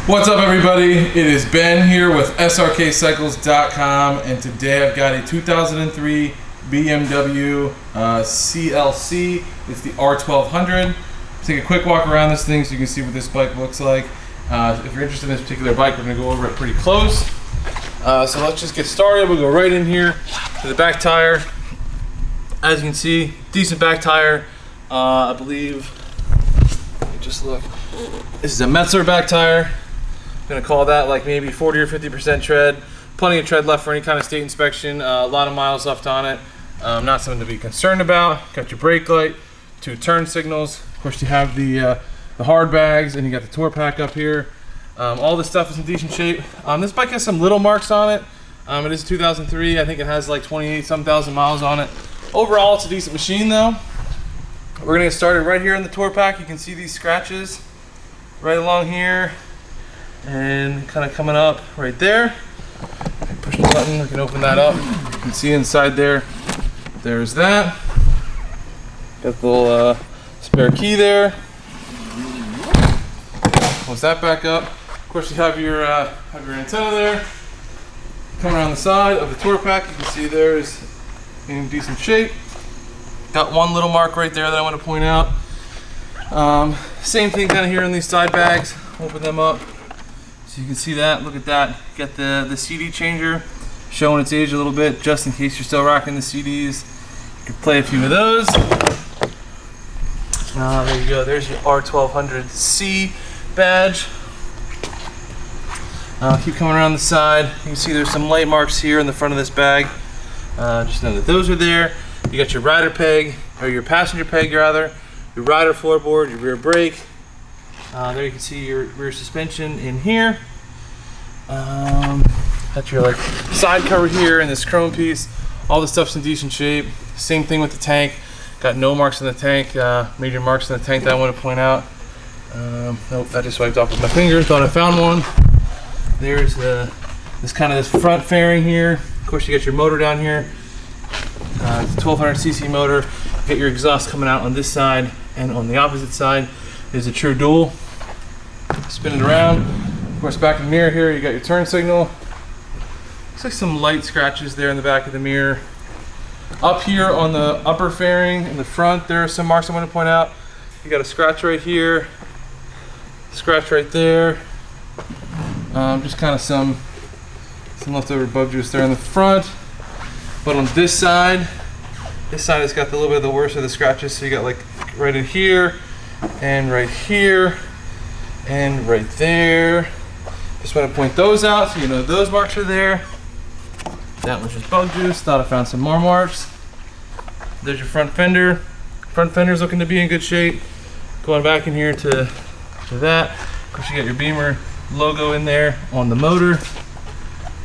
What's up, everybody? It is Ben here with Srkcycles.com, and today I've got a 2003 BMW CLC. It's the R1200. Take a quick walk around this thing so you can see what this bike looks like. If you're interested in this particular bike, we're going to go over it pretty close. So let's just get started. We'll go right in here to the back tire. As you can see, decent back tire. I believe, let me just look. This is a Metzler back tire. I'm gonna call that like maybe 40 or 50% tread. Plenty of tread left for any kind of state inspection. A lot of miles left on it. Not something to be concerned about. Got your brake light, 2 turn signals. Of course, you have the hard bags, and you got the tour pack up here. All this stuff is in decent shape. This bike has some little marks on it. It is 2003. I think it has like 28-some thousand miles on it. Overall, it's a decent machine though. We're gonna get started right here in the tour pack. You can see these scratches right along here and kind of coming up right there. Push the button, we can open that up. You can see inside there, there's that. Got the little spare key there. Close that back up. Of course, you have your antenna there. Coming around the side of the tour pack, you can see there is in decent shape. Got one little mark right there that I want to point out. Same thing kind of here in these side bags. Open them up so you can see that. Look at that. Got the CD changer showing its age a little bit, just in case you're still rocking the CDs. You can play a few of those. There you go. There's your R1200C badge. Keep coming around the side. You can see there's some light marks here in the front of this bag. Just know that those are there. You got your rider peg, or your passenger peg rather, your rider floorboard, your rear brake. There you can see your rear suspension in here. Got your like side cover here and this chrome piece. All the stuff's in decent shape. Same thing with the tank. Got no marks in the tank, major marks in the tank that I want to point out. Nope, I just swiped off with my finger. Thought I found one. There's this front fairing here. Of course, you got your motor down here. It's a 1200cc motor. You get your exhaust coming out on this side, and on the opposite side is a true dual. Spin it around. Of course, back in the mirror here, you got your turn signal. Looks like some light scratches there in the back of the mirror. Up here on the upper fairing in the front, there are some marks I want to point out. You got a scratch right here, scratch right there. Just kind of some leftover bug juice there in the front. But on this side has got a little bit of the worst of the scratches. So you got like right in here, and right here, and right there. Just want to point those out so you know those marks are there. That one's just bug juice. Thought I found some more marks. There's your front fender. Front fender's looking to be in good shape. Going back in here to that. Of course, you got your Beamer logo in there on the motor.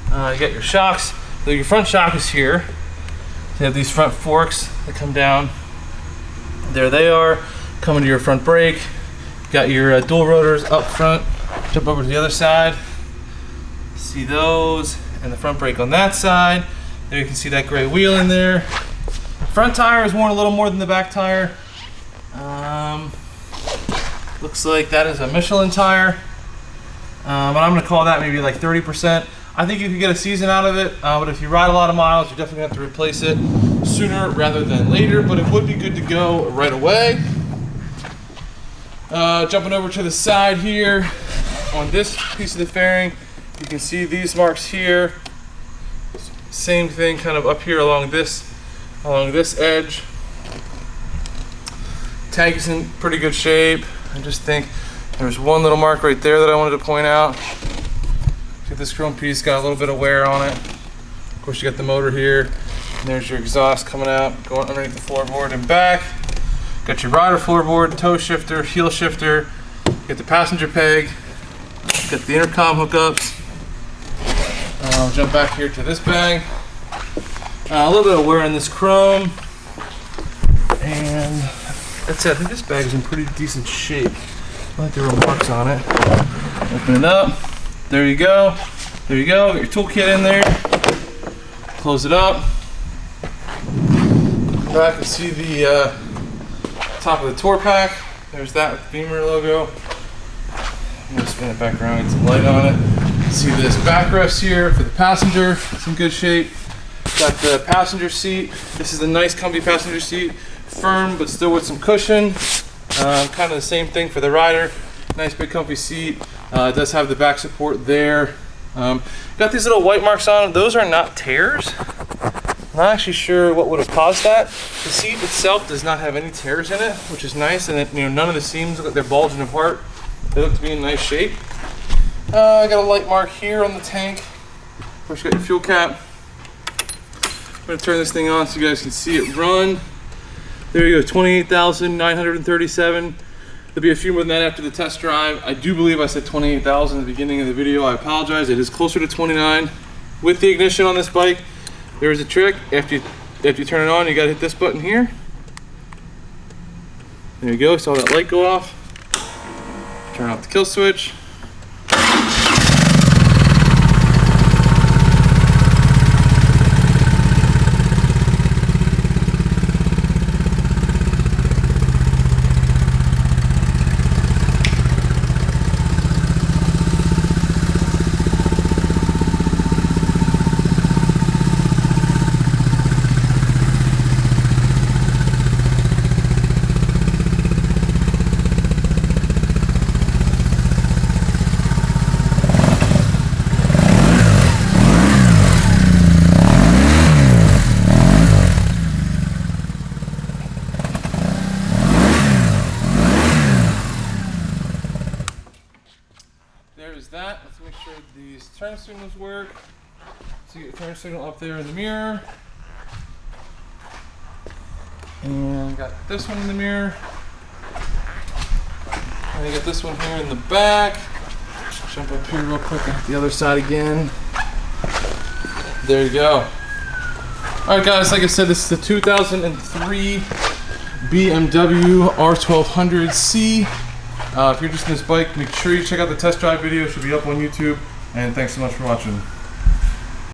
You got your shocks. So your front shock is here. You have these front forks that come down. There they are. Coming to your front brake. You got your dual rotors up front. Jump over to the other side. See those. And the front brake on that side. There you can see that gray wheel in there. Front tire is worn a little more than the back tire. Looks like that is a Michelin tire. But I'm going to call that maybe like 30%. I think you could get a season out of it, but if you ride a lot of miles, you're definitely going to have to replace it sooner rather than later, but it would be good to go right away. Jumping over to the side here, on this piece of the fairing, you can see these marks here. Same thing kind of up here along this edge. Tank is in pretty good shape. I just think there's one little mark right there that I wanted to point out. This chrome piece got a little bit of wear on it. Of course, you got the motor here, and there's your exhaust coming out, going underneath the floorboard and back. Got your rider floorboard, toe shifter, heel shifter. Get the passenger peg. Got the intercom hookups. I'll jump back here to this bag. A little bit of wear on this chrome, and that's it. I think this bag is in pretty decent shape. I like the real marks on it. Open it up. There you go. There you go. Got your toolkit in there. Close it up. Come back and see the top of the tour pack. There's that with the Beamer logo. I'm going to spin it back around, get some light on it. See this backrest here for the passenger, it's in good shape. Got the passenger seat. This is a nice comfy passenger seat, firm but still with some cushion. Kind of the same thing for the rider. Nice big comfy seat. It does have the back support there. Got these little white marks on them. Those are not tears. Not actually sure what would have caused that. The seat itself does not have any tears in it, which is nice, and it, none of the seams look like they're bulging apart. They look to be in nice shape. I got a light mark here on the tank. Of course, you got your fuel cap. I'm gonna turn this thing on so you guys can see it run. There you go, 28,937. There'll be a few more than that after the test drive. I do believe I said 28,000 at the beginning of the video. I apologize. It is closer to 29. With the ignition on this bike, there is a trick. After you turn it on, you gotta hit this button here. There you go, saw that light go off. Turn off the kill switch. There's that. Let's make sure these turn signals work. So you get a turn signal up there in the mirror. And got this one in the mirror. And you got this one here in the back. Jump up here real quick and hit the other side again. There you go. Alright guys, like I said, this is the 2003 BMW R1200C. If you're interested in this bike, make sure you check out the test drive video. It should be up on YouTube. And thanks so much for watching.